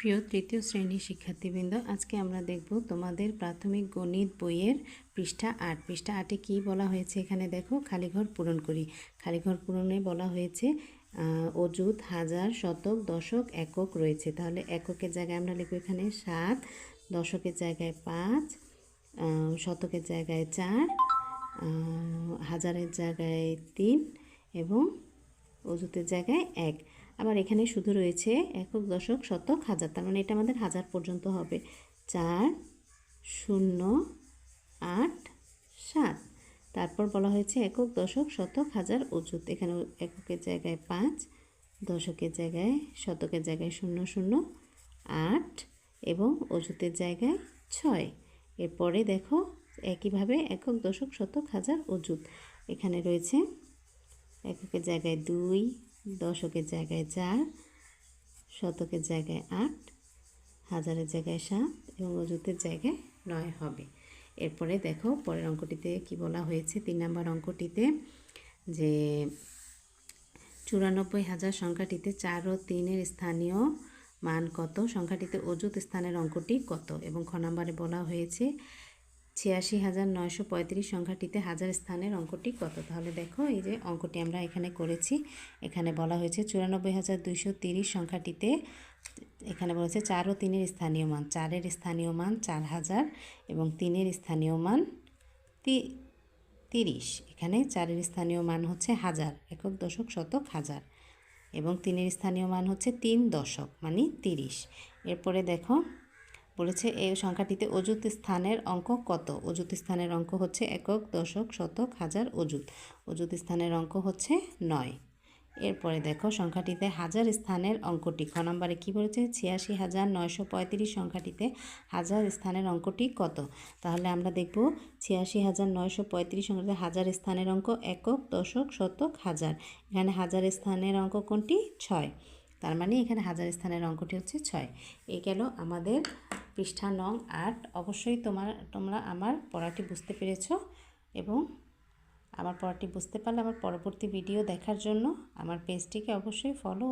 প্রিয় তৃতীয় শ্রেণীর শিক্ষার্থীবৃন্দ, আজকে আমরা দেখব তোমাদের প্রাথমিক গণিত বইয়ের পৃষ্ঠা 8। পৃষ্ঠা 8-এ কী বলা হয়েছে এখানে দেখো, খালিঘর পূরণ করি। খালিঘর পূরণে বলা হয়েছে অযুত, হাজার, শতক, দশক, একক রয়েছে। তাহলে এককের জায়গায় আমরা লিখব এখানে 7, দশকের জায়গায় 5, শতকের জায়গায় 4, হাজারের জায়গায় 3 এবং অযুতের জায়গায় 1। আবার এখানে শুধু রয়েছে একক, দশক, শতক, হাজার। তার মানে এটা আমাদের হাজার পর্যন্ত হবে। 4, 0, 8, 7। তারপর বলা হয়েছে একক, দশক, শতক, হাজার, অযুত। এখানে এককের জায়গায় 5, দশকের জায়গায়, শতকের জায়গায় 0, 0, 8 এবং অযুতের জায়গায় 6। এরপরে দেখো একইভাবে একক, দশক, শতক, হাজার, অযুত। এখানে রয়েছে এককের জায়গায় 2, দশকের জায়গায় 4, শতকের জায়গায় 8, হাজারের জায়গায় 7 এবং অযুতের জায়গায় 9 হবে। এরপরে দেখো পরের অঙ্কটিতে কি বলা হয়েছে। 3 নম্বর অঙ্কটিতে যে 94,000 সংখ্যাটিতে 4 ও 3-এর স্থানীয় মান কত, সংখ্যাটিতে অযুত স্থানের অঙ্কটি কত। এবং খ নম্বরে বলা হয়েছে 86,935 সংখ্যাটিতে হাজার স্থানের অঙ্কটি কত। তাহলে দেখো এই যে অঙ্কটি আমরা এখানে করেছি। এখানে বলা হয়েছে 94,230 সংখ্যাটিতে, এখানে বলেছে 4 ও 3-এর স্থানীয় মান। 4-এর স্থানীয় মান 4000 এবং 3-এর স্থানীয় মান 30। এখানে 4-এর স্থানীয় মান হচ্ছে হাজার, একক, দশক, শতক, হাজার এবং 3-এর স্থানীয় মান হচ্ছে 3 দশক মানে 30। এরপরে দেখো বলেছে এই সংখ্যাটিতে অযুত স্থানের অঙ্ক কত। অযুত স্থানের অঙ্ক হচ্ছে একক, দশক, শতক, হাজার, অযুত। অযুত স্থানের অঙ্ক হচ্ছে 9। এরপরে দেখো সংখ্যাটিতে হাজার স্থানের অঙ্কটি। খ নম্বরে কী বলেছে 86,935 সংখ্যাটিতে হাজার স্থানের অঙ্কটি কত। তাহলে আমরা দেখব 86,935 সংখ্যাটিতে হাজার স্থানের অঙ্ক একক, দশক, শতক, হাজার। এখানে হাজার স্থানের অঙ্ক কোনটি? 6। তার মানে এখানে হাজার স্থানের অঙ্কটি হচ্ছে 6। এই গেল আমাদের পৃষ্ঠা নং 8। অবশ্যই তোমরা আমার পড়াটি বুঝতে পেরেছ এবং আমার পড়াটি বুঝতে পারলে আমার পরবর্তী ভিডিও দেখার জন্য আমার পেজটিকে অবশ্যই ফলো